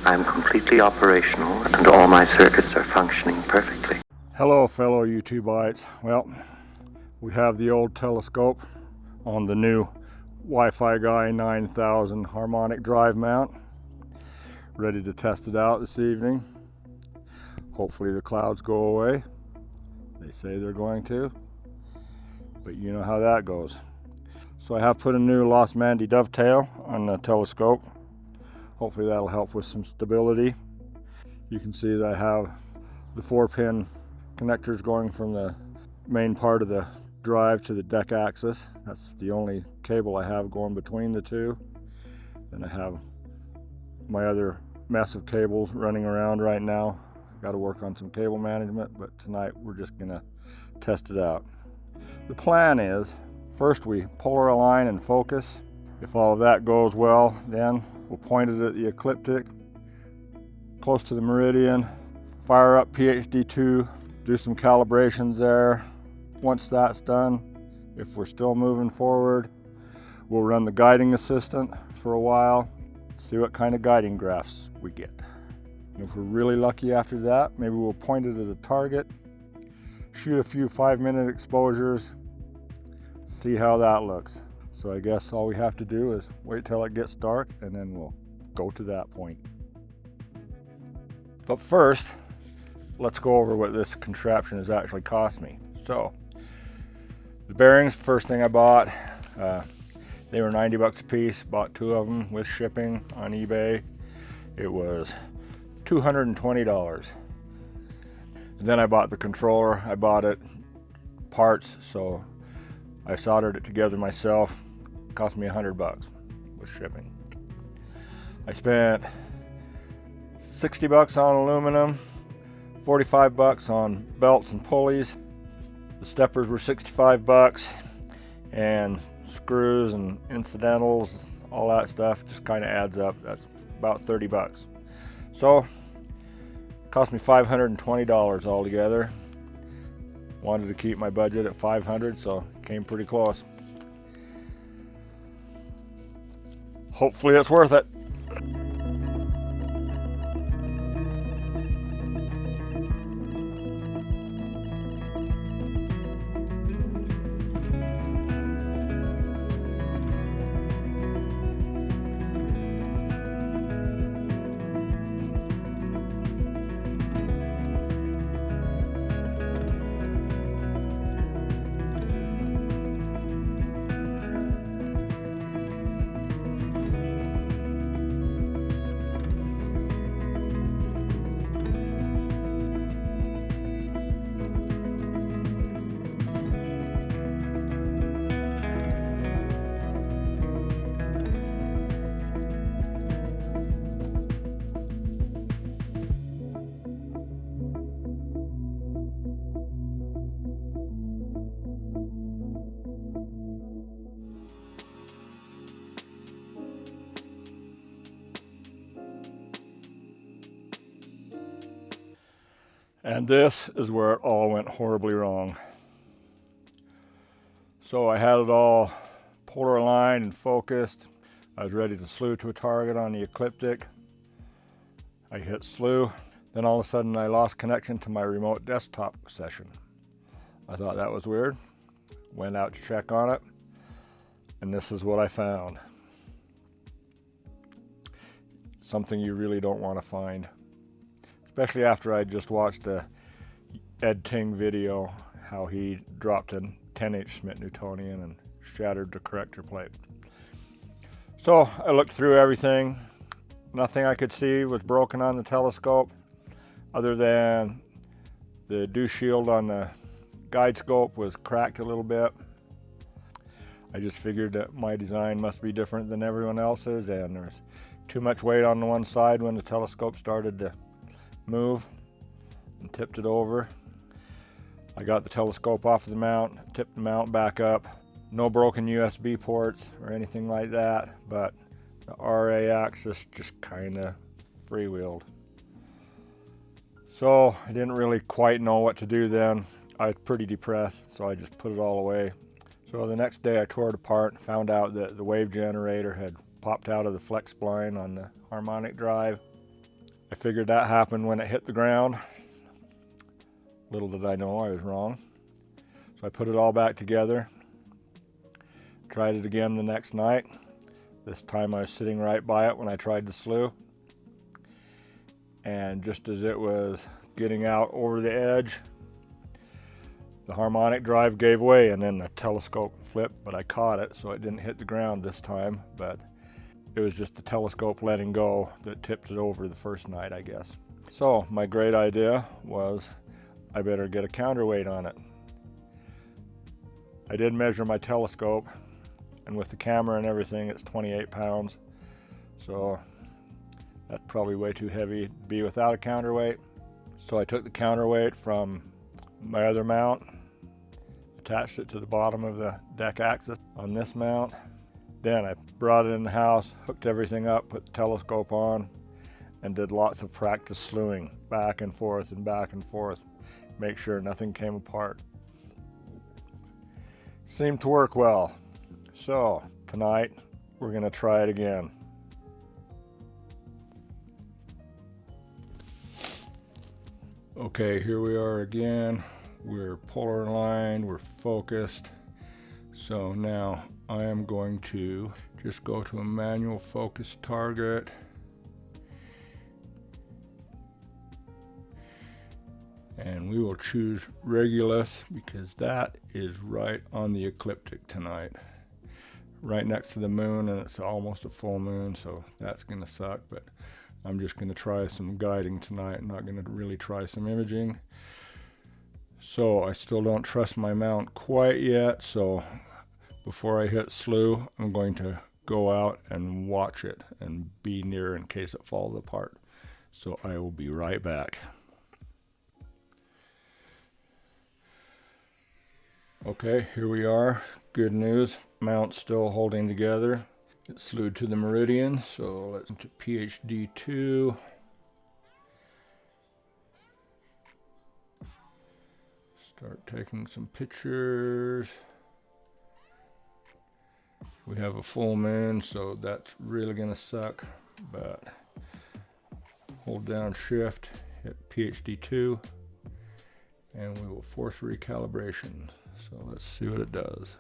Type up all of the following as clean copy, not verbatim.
I'm completely operational and all my circuits are functioning perfectly. Hello fellow YouTubeites. Well, we have the old telescope on the new Wi-Fi Guy 9000 harmonic drive mount. Ready to test it out this evening. Hopefully the clouds go away. They say they're going to, but you know how that goes. So I have put a new Lost Mandy dovetail on the telescope. Hopefully that'll help with some stability. You can see that I have the 4-pin connectors going from the main part of the drive to the deck axis. That's the only cable I have going between the two. And I have my other mess of cables running around right now. Got to work on some cable management, but tonight we're just gonna test it out. The plan is, first we polar align and focus. If all of that goes well, then we'll point it at the ecliptic, close to the meridian, fire up PhD2, do some calibrations there. Once that's done, if we're still moving forward, we'll run the guiding assistant for a while, see what kind of guiding graphs we get. And if we're really lucky after that, maybe we'll point it at a target, shoot a few 5-minute exposures, see how that looks. So I guess all we have to do is wait till it gets dark and then we'll go to that point. But first, let's go over what this contraption has actually cost me. So, the bearings, first thing I bought, they were 90 bucks a piece, bought 2 of them with shipping on eBay. It was $220. And then I bought the controller. I bought it parts, so I soldered it together myself. It cost me 100 bucks with shipping. I spent 60 bucks on aluminum, 45 bucks on belts and pulleys. The steppers were 65 bucks, and screws and incidentals, all that stuff just kind of adds up. That's about 30 bucks. So it cost me $520 altogether. Wanted to keep my budget at 500, so came pretty close. Hopefully it's worth it. And this is where it all went horribly wrong. So I had it all polar aligned and focused. I was ready to slew to a target on the ecliptic. I hit slew. Then all of a sudden I lost connection to my remote desktop session. I thought that was weird. Went out to check on it. And this is what I found. Something you really don't want to find. Especially after I just watched a Ed Ting video, how he dropped a 10-inch Smith Newtonian and shattered the corrector plate. So I looked through everything. Nothing I could see was broken on the telescope, other than the dew shield on the guide scope was cracked a little bit. I just figured that my design must be different than everyone else's, and there's too much weight on the one side when the telescope started to move and tipped it over. I got the telescope off the mount, tipped the mount back up. No broken USB ports or anything like that, but the RA axis just kind of freewheeled. So I didn't really quite know what to do then. I was pretty depressed, so I just put it all away. So the next day I tore it apart and found out that the wave generator had popped out of the flex spline on the harmonic drive. I figured that happened when it hit the ground. Little did I know I was wrong. So I put it all back together, tried it again the next night. This time I was sitting right by it when I tried the slew. And just as it was getting out over the edge, the harmonic drive gave way and then the telescope flipped, but I caught it, so it didn't hit the ground this time. But it was just the telescope letting go that tipped it over the first night, I guess. So my great idea was I better get a counterweight on it. I did measure my telescope, and with the camera and everything, it's 28 pounds. So that's probably way too heavy to be without a counterweight. So I took the counterweight from my other mount, attached it to the bottom of the deck axis on this mount. Then I brought it in the house, hooked everything up, put the telescope on, and did lots of practice slewing back and forth, make sure nothing came apart. Seemed to work well. So tonight we're going to try it again. Okay, here we are again. We're polar aligned, we're focused. So now I am going to just go to a manual focus target. And we will choose Regulus because that is right on the ecliptic tonight. Right next to the moon, and it's almost a full moon, so that's going to suck. But I'm just going to try some guiding tonight. I'm not going to really try some imaging. So I still don't trust my mount quite yet, so before I hit slew, I'm going to go out and watch it and be near in case it falls apart. So I will be right back. Okay, here we are. Good news, mount's still holding together. It slewed to the meridian, so let's to PhD 2. Start taking some pictures. We have a full moon, so that's really gonna suck, but hold down shift, hit PhD 2, and we will force recalibration. So let's see what it does.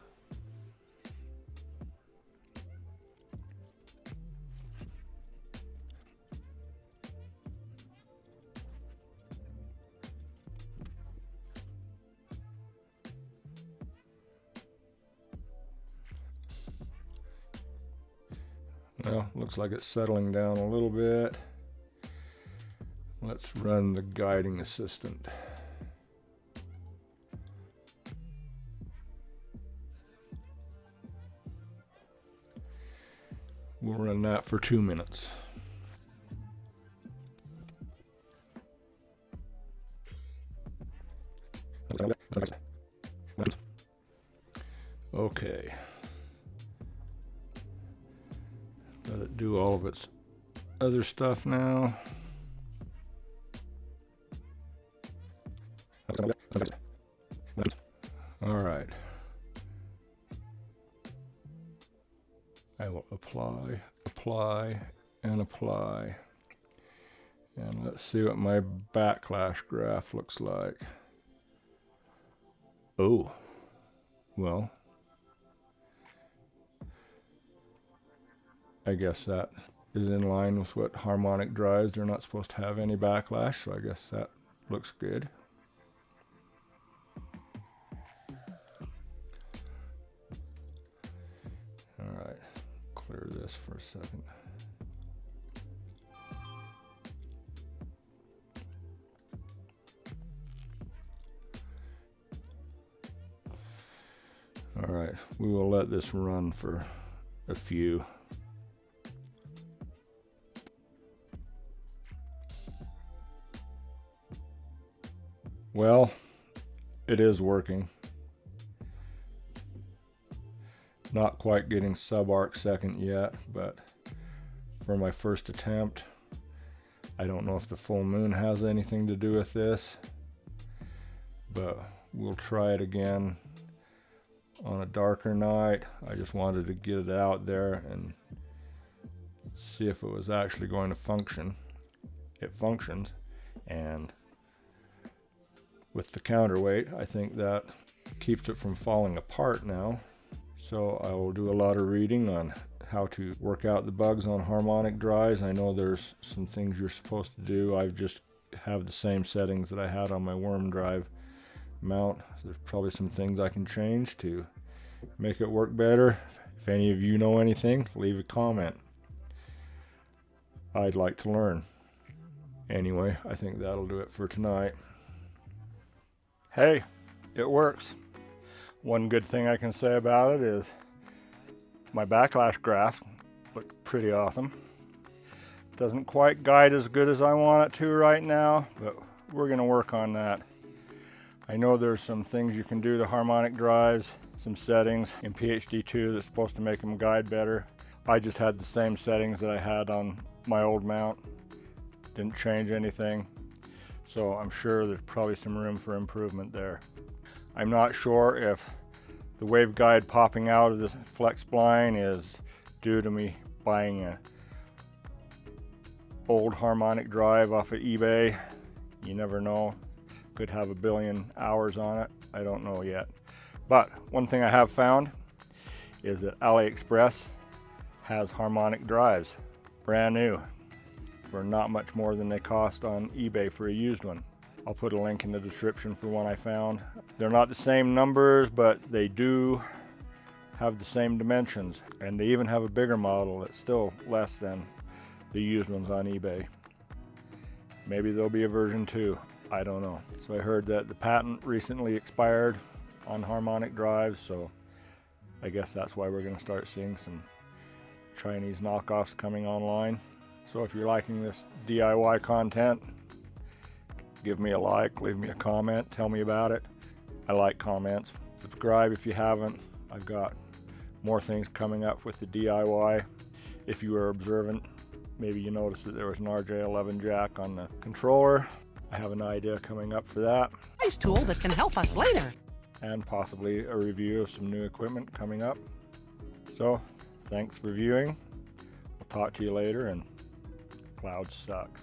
Well, looks like it's settling down a little bit. Let's run the guiding assistant. We'll run that for 2 minutes. Okay. Let it do all of its other stuff now. All right. I will apply, and apply. And let's see what my backlash graph looks like. Oh, well, I guess that is in line with what harmonic drives. They're not supposed to have any backlash, so I guess that looks good. All right, clear this for a second. All right, we will let this run for a few. Well, it is working. Not quite getting sub-arc second yet, but for my first attempt, I don't know if the full moon has anything to do with this, but we'll try it again on a darker night. I just wanted to get it out there and see if it was actually going to function. it functions. And with the counterweight, I think that keeps it from falling apart now. So I will do a lot of reading on how to work out the bugs on harmonic drives. I know there's some things you're supposed to do. I just have the same settings that I had on my worm drive mount. There's probably some things I can change to make it work better. If any of you know anything, leave a comment. I'd like to learn. Anyway, I think that'll do it for tonight. Hey, it works. One good thing I can say about it is my backlash graph looked pretty awesome. Doesn't quite guide as good as I want it to right now, but we're going to work on that. I know there's some things you can do to harmonic drives, some settings in PhD2 that's supposed to make them guide better. I just had the same settings that I had on my old mount. Didn't change anything. So I'm sure there's probably some room for improvement there. I'm not sure if the waveguide popping out of the flex spline is due to me buying an old harmonic drive off of eBay. You never know. Could have 1 billion hours on it. I don't know yet. But one thing I have found is that AliExpress has harmonic drives, brand new, for not much more than they cost on eBay for a used one. I'll put a link in the description for one I found. They're not the same numbers, but they do have the same dimensions, and they even have a bigger model that's still less than the used ones on eBay. Maybe there'll be a version 2. I don't know. So I heard that the patent recently expired on harmonic drives, so I guess that's why we're going to start seeing some Chinese knockoffs coming online. So if you're liking this DIY content, give me a like, leave me a comment, tell me about it. I like comments. Subscribe if you haven't. I've got more things coming up with the DIY. If you were observant, maybe you noticed that there was an RJ11 jack on the controller. I have an idea coming up for that. Nice tool that can help us later. And possibly a review of some new equipment coming up. So, thanks for viewing. We'll talk to you later, and clouds suck.